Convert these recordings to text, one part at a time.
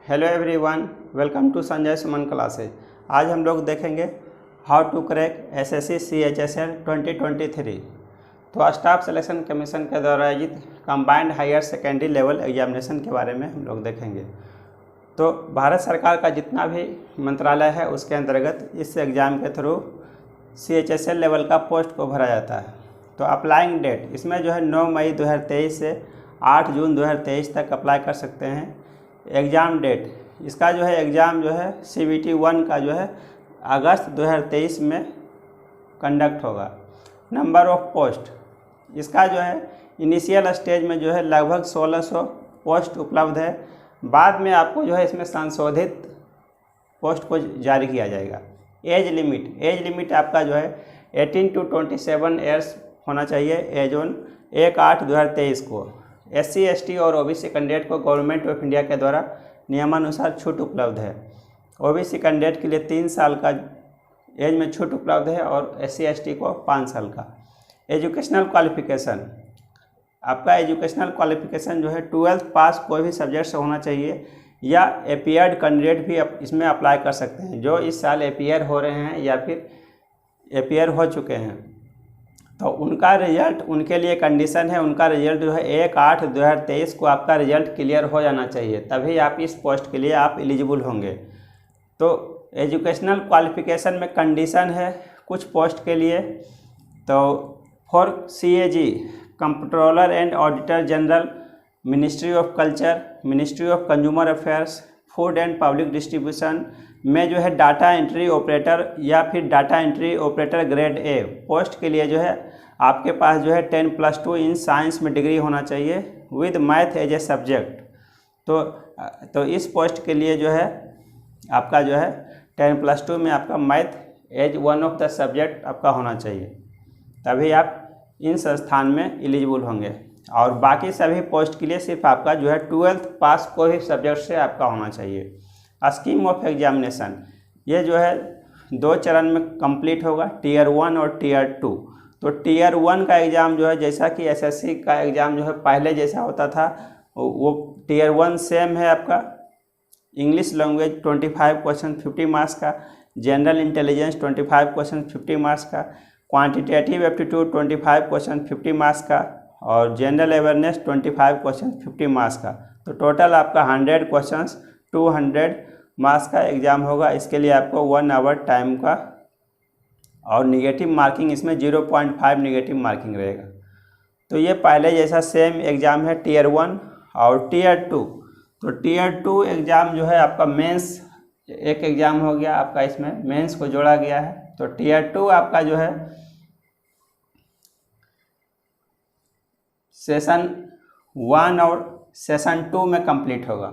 Hello everyone, welcome to Sanjay Suman classes. आज हम लोग देखेंगे how to crack SSC CHSL 2023। तो स्टाफ सिलेक्शन कमीशन के द्वारा आयोजित combined higher secondary level examination के बारे में हम लोग देखेंगे। तो भारत सरकार का जितना भी मंत्रालय है उसके अंतर्गत इस एग्ज़ाम के थ्रू CHSL लेवल का पोस्ट को भरा जाता है। तो अप्लाइंग डेट इसमें जो है 9 मई 2023 से 8 जून 2023 तक अप्लाई कर सकते हैं। एग्ज़ाम डेट इसका जो है एग्ज़ाम जो है CBT 1 का जो है अगस्त 2023 में कंडक्ट होगा। नंबर ऑफ पोस्ट इसका जो है इनिशियल स्टेज में जो है लगभग 1600 पोस्ट उपलब्ध है। बाद में आपको जो है इसमें संशोधित पोस्ट को जारी किया जाएगा। एज लिमिट आपका जो है 18 to 27 ईयर्स होना चाहिए एज ऑन 1/8/2023 को। SC ST और OBC कैंडिडेट को गवर्नमेंट ऑफ इंडिया के द्वारा नियमानुसार छूट उपलब्ध है। OBC कैंडिडेट के लिए 3 साल का एज में छूट उपलब्ध है और SC ST को 5 साल का। एजुकेशनल क्वालिफिकेशन आपका एजुकेशनल क्वालिफिकेशन जो है 12th पास कोई भी सब्जेक्ट से होना चाहिए या एपीयर्ड कैंडिडेट भी इसमें अप्लाई कर सकते हैं जो इस साल एपीयर हो रहे हैं या फिर एपीयर हो चुके हैं। तो उनका रिजल्ट उनके लिए कंडीशन है, उनका रिजल्ट जो है 1/8/2023 को आपका रिजल्ट क्लियर हो जाना चाहिए, तभी आप इस पोस्ट के लिए आप एलिजिबल होंगे। तो एजुकेशनल क्वालिफिकेशन में कंडीशन है कुछ पोस्ट के लिए। तो for CAG comptroller and auditor general, ministry of culture, ministry of consumer affairs, food and public distribution में जो है डाटा एंट्री ऑपरेटर या फिर data entry operator grade A post के लिए जो है आपके पास जो है 10+2 इन साइंस में डिग्री होना चाहिए with math as a subject. तो इस पोस्ट के लिए जो है आपका जो है 10+2 में आपका math as one of the subject आपका होना चाहिए, तभी आप इन संस्थान में एलिजिबल होंगे। और बाकी सभी पोस्ट के लिए सिर्फ आपका जो है 12th पास कोई भी सब्जेक्ट से आपका होना चाहिए। स्कीम ऑफ एग्जामिनेशन ये जो है 2 चरण में कंप्लीट होगा, Tier 1 और Tier 2। तो Tier 1 का एग्ज़ाम जो है जैसा कि SSC का एग्ज़ाम जो है पहले जैसा होता था वो Tier 1 सेम है आपका। इंग्लिश लैंग्वेज 25 क्वेश्चन 50 मार्क्स का, जनरल इंटेलिजेंस 25 क्वेश्चन 50 मार्क्स का, क्वांटिटेटिव एप्टीट्यूड 25 क्वेश्चन 50 मार्क्स का और जनरल अवेयरनेस 25 क्वेश्चन 50 मार्क्स का। तो टोटल आपका 100 क्वेश्चन 200 मार्क्स का एग्ज़ाम होगा। इसके लिए आपको 1 आवर टाइम का और निगेटिव मार्किंग इसमें 0.5 निगेटिव मार्किंग रहेगा। तो ये पहले जैसा सेम एग्ज़ाम है Tier 1 और Tier 2। तो Tier 2 एग्ज़ाम जो है आपका मेंस एक एग्ज़ाम हो गया आपका, इसमें मेंस को जोड़ा गया है। तो Tier 2 आपका जो है सेशन 1 और सेशन 2 में कंप्लीट होगा।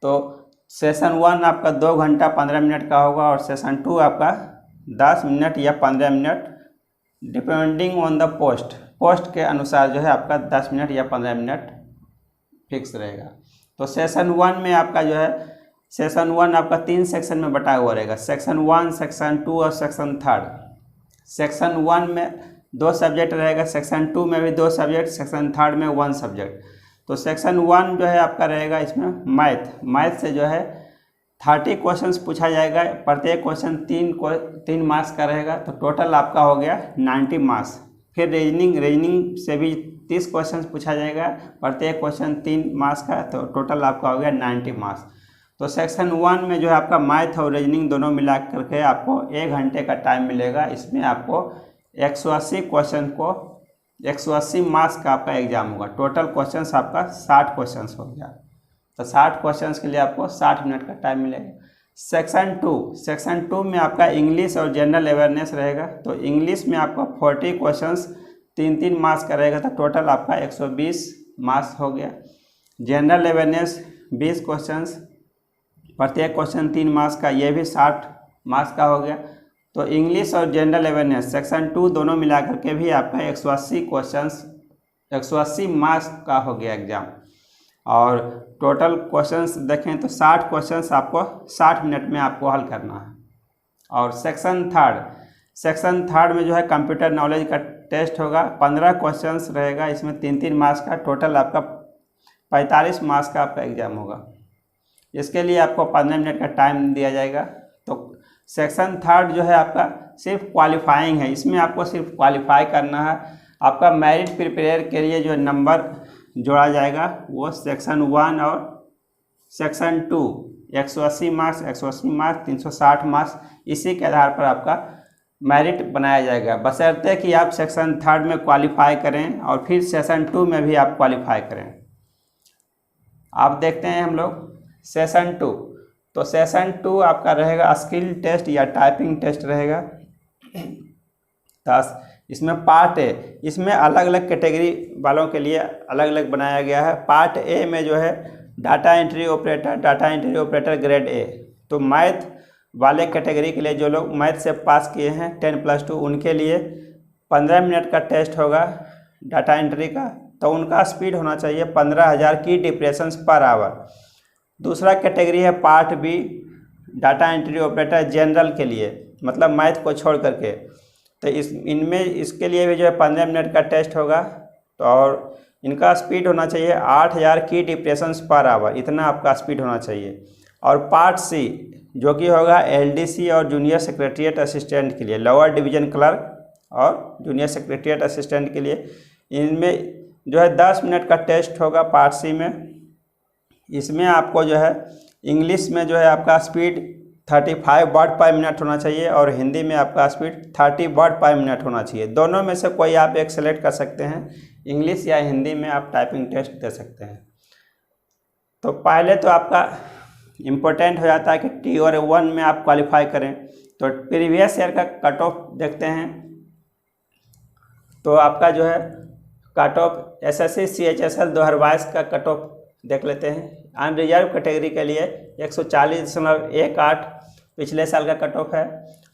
तो सेशन 1 आपका 2 घंटा 15 मिनट का होगा और सेशन 2 आपका 10 मिनट या 15 minute depending on the post के अनुसार जो है आपका 10 मिनट या 15 मिनट फिक्स रहेगा। तो सेशन 1 में आपका जो है सेशन 1 आपका 3 सेक्शन में बटा हुआ रहेगा, सेक्शन 1, सेक्शन 2 और सेक्शन 3। सेक्शन 1 में 2 सब्जेक्ट रहेगा, सेक्शन 2 में भी 2 सब्जेक्ट, सेक्शन 3 में 1 सब्जेक्ट। तो सेक्शन 1 जो है आपका रहेगा इसमें मैथ से जो है 30 क्वेश्चंस पूछा जाएगा, प्रत्येक क्वेश्चन 3 मार्क्स का रहेगा। तो टोटल आपका हो गया 90 मार्क्स। फिर रीजनिंग से भी 30 क्वेश्चंस पूछा जाएगा, प्रत्येक क्वेश्चन 3 मार्क्स का, तो टोटल आपका हो गया 90 मार्क्स। तो सेक्शन 1 में जो है आपका मैथ और रीजनिंग दोनों मिला करके आपको 1 घंटे का टाइम मिलेगा। इसमें आपको 180 क्वेश्चन को 180 मार्क्स का आपका एग्जाम होगा। टोटल क्वेश्चंस आपका 60 क्वेश्चंस हो गया। तो 60 क्वेश्चंस के लिए आपको 60 मिनट का टाइम मिलेगा। सेक्शन 2 में आपका इंग्लिश और जनरल अवेयरनेस रहेगा। तो इंग्लिश में आपका 40 क्वेश्चंस 3 मार्क्स का रहेगा, तो टोटल आपका 120 मार्क्स हो गया। जनरल अवेयरनेस 20 क्वेश्चंस, प्रत्येक क्वेश्चन 3 मार्क्स का, ये भी 60 मार्क्स का हो गया। तो इंग्लिश और जनरल अवेयरनेस सेक्शन 2 दोनों मिलाकर के भी आपका 180 मार्क्स का हो गया एग्ज़ाम। और टोटल क्वेश्चंस देखें तो 60 क्वेश्चंस आपको 60 मिनट में आपको हल करना है। और सेक्शन 3 में जो है कंप्यूटर नॉलेज का टेस्ट होगा, 15 क्वेश्चंस रहेगा, इसमें 3 मार्क्स का, टोटल आपका 45 मार्क्स का आपका एग्ज़ाम होगा। इसके लिए आपको 15 मिनट का टाइम दिया जाएगा। तो सेक्शन थर्ड जो है आपका सिर्फ क्वालिफाइंग है, इसमें आपको सिर्फ क्वालिफाई करना है। आपका मेरिट प्रिपेयर के लिए जो नंबर जोड़ा जाएगा वो सेक्शन 1 और सेक्शन 2 180 मार्क्स 360 मार्क्स, इसी के आधार पर आपका मेरिट बनाया जाएगा, बशर्ते कि आप सेक्शन थर्ड में क्वालिफाई करें और फिर सेक्शन 2 में भी आप क्वालिफाई करें। आप देखते हैं हम लोग सेशन 2, तो सेशन 2 आपका रहेगा स्किल टेस्ट या टाइपिंग टेस्ट रहेगा। तो इसमें पार्ट ए, इसमें अलग अलग कैटेगरी वालों के लिए अलग अलग बनाया गया है। पार्ट ए में जो है data entry operator grade A, तो मैथ वाले कैटेगरी के लिए जो लोग मैथ से पास किए हैं 10+2 उनके लिए 15 मिनट का टेस्ट होगा डाटा एंट्री का। तो उनका स्पीड होना चाहिए 15,000 की डिप्रेशंस पर आवर। दूसरा कैटेगरी है part B, data entry operator general के लिए, मतलब मैथ को छोड़ करके। तो इसके लिए भी जो है 15 मिनट का टेस्ट होगा। तो और इनका स्पीड होना चाहिए 8,000 की डिप्रेशंस पर आवर, इतना आपका स्पीड होना चाहिए। और पार्ट सी जो कि होगा एलडीसी और जूनियर सेक्रेटरीट असिस्टेंट के लिए, लोअर डिवीजन क्लर्क और जूनियर सेक्रेटरीट असिस्टेंट के लिए, इनमें जो है 10 मिनट का टेस्ट होगा पार्ट सी में। इसमें आपको जो है इंग्लिश में जो है आपका स्पीड 35 वर्ड पर मिनट होना चाहिए और हिंदी में आपका स्पीड 30 वर्ड पर मिनट होना चाहिए। दोनों में से कोई आप एक सेलेक्ट कर सकते हैं, इंग्लिश या हिंदी में आप टाइपिंग टेस्ट दे सकते हैं। तो पहले तो आपका इम्पोर्टेंट हो जाता है कि टीयर 1 में आप क्वालिफाई करें। तो प्रीवियस ईयर का कट ऑफ देखते हैं। तो आपका जो है कट ऑफ एसएससी CHSL 2022 का कट ऑफ देख लेते हैं। अनरिजर्व कैटेगरी के लिए 140.18 पिछले साल का कट ऑफ है।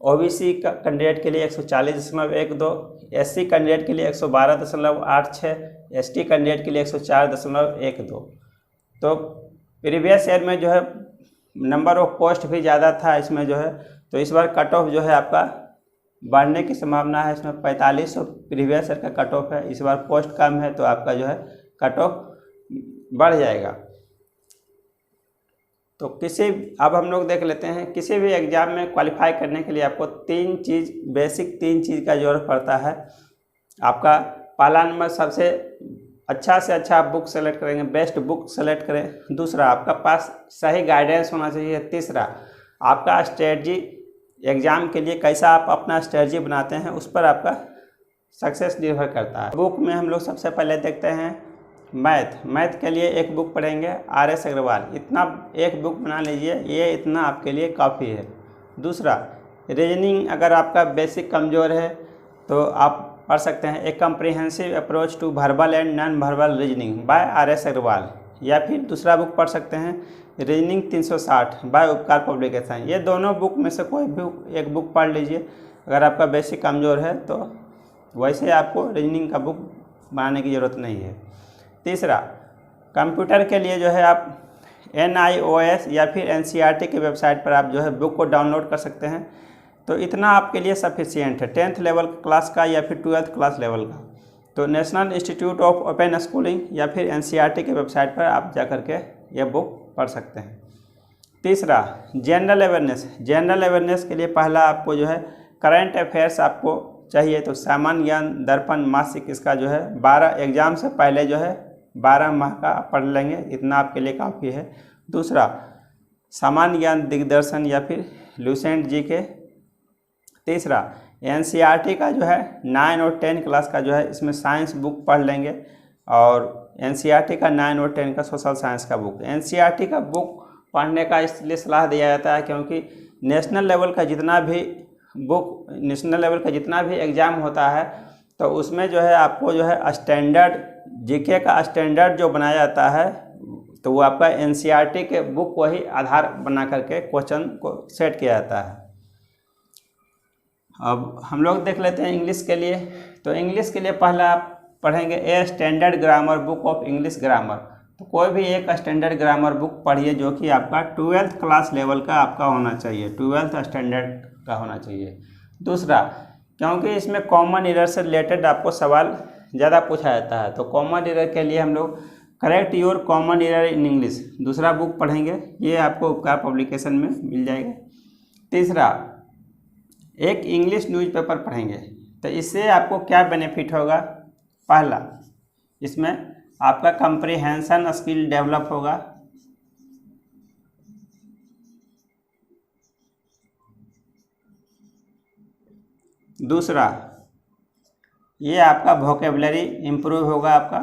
ओबीसी का कैंडिडेट के लिए 140.12, एससी कैंडिडेट के लिए 112.86, एसटी कैंडिडेट के लिए 104.12। तो प्रीवियस ईयर में जो है नंबर ऑफ पोस्ट भी ज़्यादा था इसमें जो है, तो इस बार कट ऑफ जो है आपका बढ़ने की संभावना है। इसमें 4500 प्रीवियस ईयर का कट ऑफ है, इस बार पोस्ट कम है तो आपका जो है कट ऑफ बढ़ जाएगा। तो अब हम लोग देख लेते हैं, किसी भी एग्ज़ाम में क्वालिफाई करने के लिए आपको बेसिक तीन चीज़ का जरूरत पड़ता है। आपका पहला नंबर सबसे अच्छा से अच्छा आप बुक सेलेक्ट करेंगे, बेस्ट बुक सेलेक्ट करें। दूसरा आपका पास सही गाइडेंस होना चाहिए। तीसरा आपका स्ट्रेटजी, एग्ज़ाम के लिए कैसा आप अपना स्ट्रेटजी बनाते हैं उस पर आपका सक्सेस निर्भर करता है। बुक में हम लोग सबसे पहले देखते हैं मैथ के लिए एक बुक पढ़ेंगे RS अग्रवाल, इतना एक बुक बना लीजिए, ये इतना आपके लिए काफ़ी है। दूसरा रीजनिंग, अगर आपका बेसिक कमज़ोर है तो आप पढ़ सकते हैं a comprehensive approach to verbal and non verbal reasoning by RS Agarwal, या फिर दूसरा बुक पढ़ सकते हैं रीजनिंग 360 बाय उपकार पब्लिकेशन। ये दोनों बुक में से कोई भी एक बुक पढ़ लीजिए अगर आपका बेसिक कमज़ोर है तो। वैसे आपको रीजनिंग का बुक बनाने की ज़रूरत नहीं है। तीसरा कंप्यूटर के लिए जो है आप NIOS या फिर NCERT की वेबसाइट पर आप जो है बुक को डाउनलोड कर सकते हैं। तो इतना आपके लिए सफिशिएंट है 10th लेवल क्लास का या फिर 12th क्लास लेवल का। तो national institute of open schooling या फिर NCERT की वेबसाइट पर आप जा कर के ये बुक पढ़ सकते हैं। तीसरा जनरल अवेयरनेस के लिए पहला आपको जो है करंट अफेयर्स आपको चाहिए। तो सामान्य ज्ञान दर्पण मासिक, इसका जो है 12 एग्जाम से पहले जो है 12 माह का पढ़ लेंगे, इतना आपके लिए काफ़ी है। दूसरा सामान्य ज्ञान दिग्दर्शन या फिर लुसेंट जी के। तीसरा NCERT का जो है 9 और 10 क्लास का जो है इसमें साइंस बुक पढ़ लेंगे, और NCERT का 9 और 10 का सोशल साइंस का बुक। NCERT का बुक पढ़ने का इसलिए सलाह दिया जाता है क्योंकि नेशनल लेवल का जितना भी एग्ज़ाम होता है तो उसमें जो है आपको जो है स्टैंडर्ड जीके का स्टैंडर्ड जो बनाया जाता है, तो वो आपका NCERT के बुक को ही आधार बना करके क्वेश्चन को सेट किया जाता है। अब हम लोग देख लेते हैं इंग्लिश के लिए। तो इंग्लिश के लिए पहला आप पढ़ेंगे a standard grammar book of English grammar. तो कोई भी एक स्टैंडर्ड ग्रामर बुक पढ़िए जो कि आपका 12th क्लास लेवल का आपका होना चाहिए, 12th स्टैंडर्ड का होना चाहिए। दूसरा, क्योंकि इसमें कॉमन एरर से रिलेटेड आपको सवाल ज़्यादा पूछा जाता है, तो कॉमन एरर के लिए हम लोग correct your common error in English, दूसरा बुक पढ़ेंगे, ये आपको उपकार पब्लिकेशन में मिल जाएगा। तीसरा, एक इंग्लिश न्यूज़पेपर पढ़ेंगे। तो इससे आपको क्या बेनिफिट होगा? पहला, इसमें आपका कंप्रीहेंशन स्किल डेवलप होगा। दूसरा, ये आपका वोकेबलरी इम्प्रूव होगा आपका।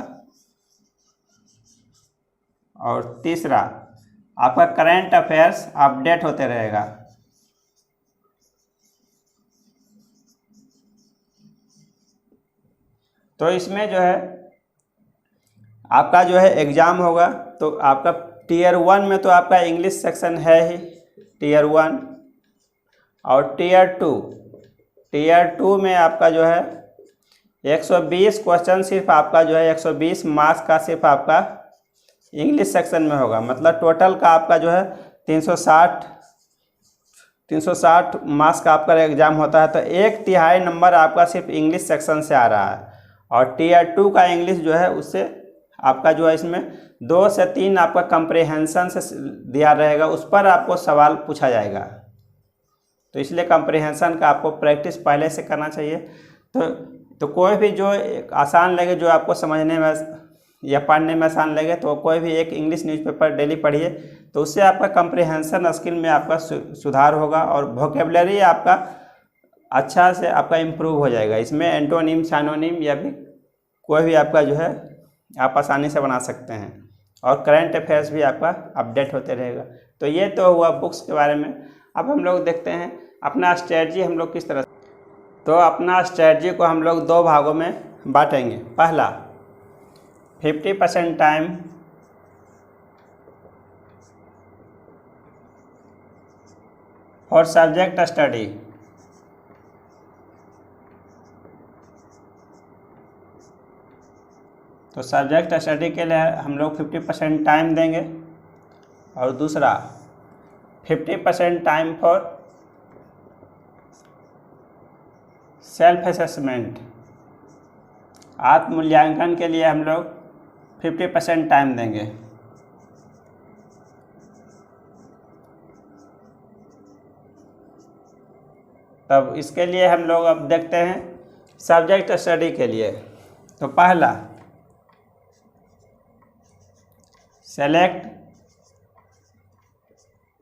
और तीसरा, आपका करंट अफेयर्स अपडेट होते रहेगा। तो इसमें जो है आपका जो है एग्ज़ाम होगा, तो आपका टीयर 1 में तो आपका इंग्लिश सेक्शन है ही, टीयर 1। और टीयर 2 में आपका जो है 120 क्वेश्चन सिर्फ आपका जो है 120 मार्क्स का सिर्फ आपका इंग्लिश सेक्शन में होगा। मतलब टोटल का आपका जो है 360 मार्क्स का आपका एग्ज़ाम होता है। तो 1/3 नंबर आपका सिर्फ इंग्लिश सेक्शन से आ रहा है। और टीयर 2 का इंग्लिश जो है उससे आपका जो है इसमें 2 से 3 आपका कंप्रीहेंशन से दिया रहेगा, उस पर आपको सवाल पूछा जाएगा। तो इसलिए कंप्रीहेंशन का आपको प्रैक्टिस पहले से करना चाहिए। तो कोई भी जो आसान लगे, जो आपको समझने में या पढ़ने में आसान लगे, तो कोई भी एक इंग्लिश न्यूज़पेपर डेली पढ़िए, तो उससे आपका कंप्रीहेंशन स्किल में आपका सुधार होगा और वोकेबलरी आपका अच्छा से आपका इम्प्रूव हो जाएगा। इसमें एंटोनिम, साइनोनिम या भी कोई भी आपका जो है आप आसानी से बना सकते हैं। और करंट अफेयर्स भी आपका अपडेट होते रहेगा। तो ये तो हुआ बुक्स के बारे में। अब हम लोग देखते हैं अपना स्ट्रेटजी हम लोग किस तरह। तो अपना स्ट्रेटजी को हम लोग 2 भागों में बांटेंगे। पहला, 50% टाइम फॉर सब्जेक्ट स्टडी। तो सब्जेक्ट स्टडी के लिए हम लोग 50% टाइम देंगे। और दूसरा, 50% टाइम फॉर सेल्फ असेसमेंट। आत्ममूल्यांकन के लिए हम लोग 50% टाइम देंगे। तब इसके लिए हम लोग अब देखते हैं सब्जेक्ट स्टडी के लिए। तो पहला, select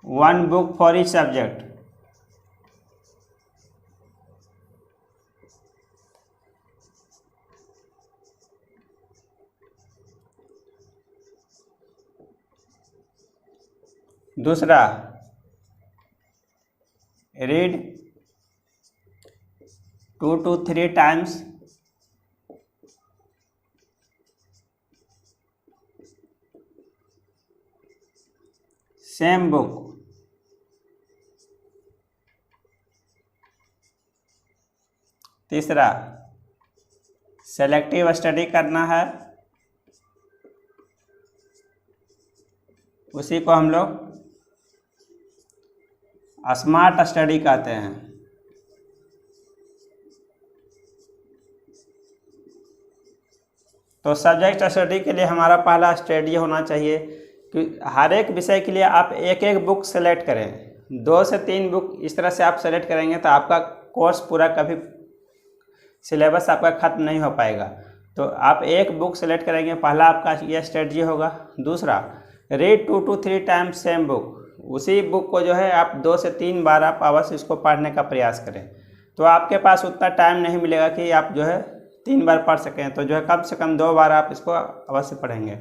1 book for each subject. दूसरा, read 2 to 3 times same book. तीसरा, सेलेक्टिव स्टडी करना है, उसी को हम लोग स्मार्ट स्टडी कहते हैं। तो सब्जेक्ट स्टडी के लिए हमारा पहला स्ट्रेटजी होना चाहिए कि हर एक विषय के लिए आप एक एक बुक सेलेक्ट करें। 2 से 3 बुक इस तरह से आप सेलेक्ट करेंगे तो आपका कोर्स पूरा कभी सिलेबस आपका ख़त्म नहीं हो पाएगा। तो आप एक बुक सेलेक्ट करेंगे, पहला आपका यह स्ट्रेटजी होगा। दूसरा, read 2 to 3 times same book. उसी बुक को जो है आप 2 से 3 बार आप अवश्य इसको पढ़ने का प्रयास करें। तो आपके पास उतना टाइम नहीं मिलेगा कि आप जो है 3 बार पढ़ सकें, तो जो है कम से कम 2 बार आप इसको अवश्य पढ़ेंगे।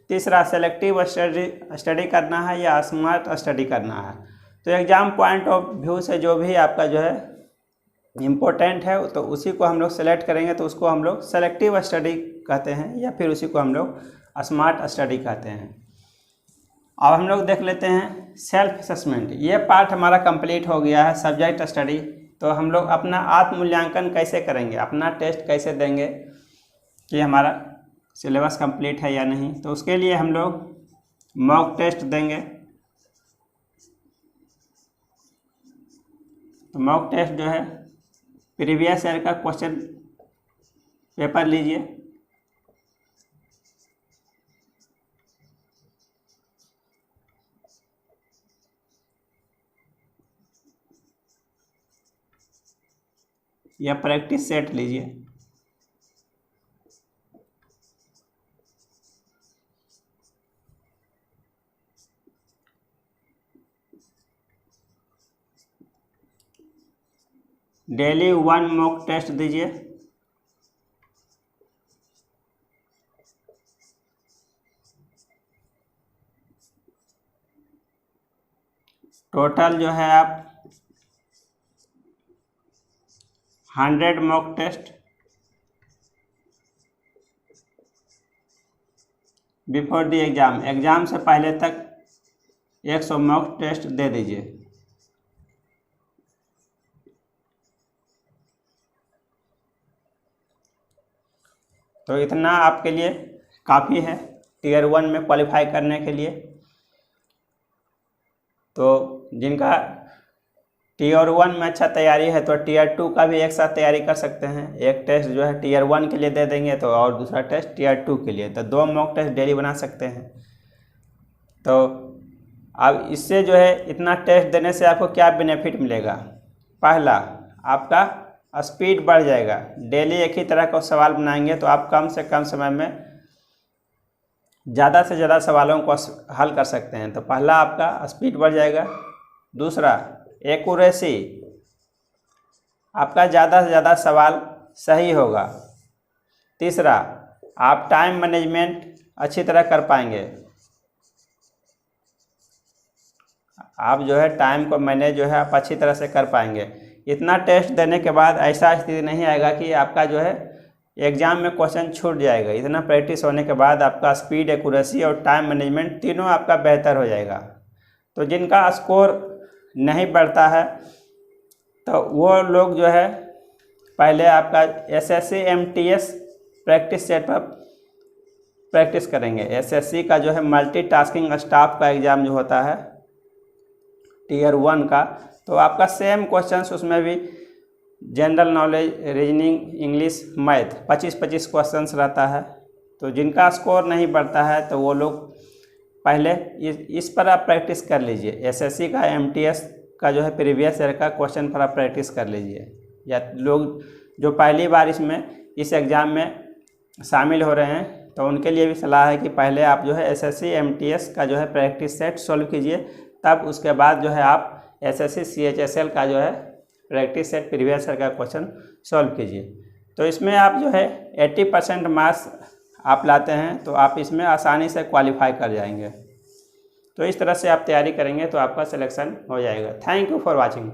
तीसरा, सेलेक्टिव स्टडी करना है या स्मार्ट स्टडी करना है। तो एग्ज़ाम पॉइंट ऑफ व्यू से जो भी आपका जो है इम्पोर्टेंट है तो उसी को हम लोग सेलेक्ट करेंगे, तो उसको हम लोग सेलेक्टिव स्टडी कहते हैं या फिर उसी को हम लोग स्मार्ट स्टडी कहते हैं। अब हम लोग देख लेते हैं सेल्फ असेसमेंट। ये पार्ट हमारा कंप्लीट हो गया है सब्जेक्ट स्टडी। तो हम लोग अपना आत्ममूल्यांकन कैसे करेंगे, अपना टेस्ट कैसे देंगे कि हमारा सिलेबस कंप्लीट है या नहीं। तो उसके लिए हम लोग मॉक टेस्ट देंगे। तो मॉक टेस्ट जो है प्रीवियस ईयर का क्वेश्चन पेपर लीजिए, या प्रैक्टिस सेट लीजिए। डेली 1 मॉक टेस्ट दीजिए। टोटल जो है आप 100 mock test before the exam, exam से पहले तक 100 मॉक टेस्ट दे दीजिए। तो इतना आपके लिए काफ़ी है टीयर 1 में क्वालिफाई करने के लिए। तो जिनका टीयर 1 में अच्छा तैयारी है तो टीयर 2 का भी एक साथ तैयारी कर सकते हैं। एक टेस्ट जो है टीयर 1 के लिए दे देंगे तो और दूसरा टेस्ट टीयर 2 के लिए, तो 2 मॉक टेस्ट डेली बना सकते हैं। तो अब इससे जो है इतना टेस्ट देने से आपको क्या बेनिफिट मिलेगा? पहला, आपका स्पीड बढ़ जाएगा। डेली एक ही तरह का सवाल बनाएंगे तो आप कम से कम समय में ज़्यादा से ज़्यादा सवालों को हल कर सकते हैं। तो पहला आपका स्पीड बढ़ जाएगा। दूसरा, एक्यूरेसी, आपका ज़्यादा से ज़्यादा सवाल सही होगा। तीसरा, आप टाइम मैनेजमेंट अच्छी तरह कर पाएंगे। आप जो है टाइम को मैनेज जो है आप अच्छी तरह से कर पाएंगे। इतना टेस्ट देने के बाद ऐसा स्थिति नहीं आएगा कि आपका जो है एग्ज़ाम में क्वेश्चन छूट जाएगा। इतना प्रैक्टिस होने के बाद आपका स्पीड, एक्यूरेसी और टाइम मैनेजमेंट तीनों आपका बेहतर हो जाएगा। तो जिनका स्कोर नहीं बढ़ता है तो वो लोग जो है पहले आपका एसएससी एमटीएस प्रैक्टिस सेट पर प्रैक्टिस करेंगे। एसएससी का जो है मल्टीटास्किंग स्टाफ का एग्ज़ाम जो होता है टीयर 1 का, तो आपका सेम क्वेश्चंस उसमें भी general knowledge, reasoning, English, math 25-25 questions रहता है। तो जिनका स्कोर नहीं बढ़ता है तो वो लोग पहले इस पर आप प्रैक्टिस कर लीजिए। एसएससी का, एमटीएस का जो है प्रीवियस ईयर का क्वेश्चन पर आप प्रैक्टिस कर लीजिए। या लोग जो पहली बार इस एग्ज़ाम में शामिल हो रहे हैं तो उनके लिए भी सलाह है कि पहले आप जो है एसएससी एमटीएस का जो है प्रैक्टिस सेट सॉल्व कीजिए, तब उसके बाद जो है आप एसएससी सीएचएसएल का जो है प्रैक्टिस सेट प्रीवियस ईयर का क्वेश्चन सॉल्व कीजिए। तो इसमें आप जो है 80% मार्क्स आप लाते हैं तो आप इसमें आसानी से क्वालिफाई कर जाएंगे। तो इस तरह से आप तैयारी करेंगे तो आपका सिलेक्शन हो जाएगा। Thank you for watching.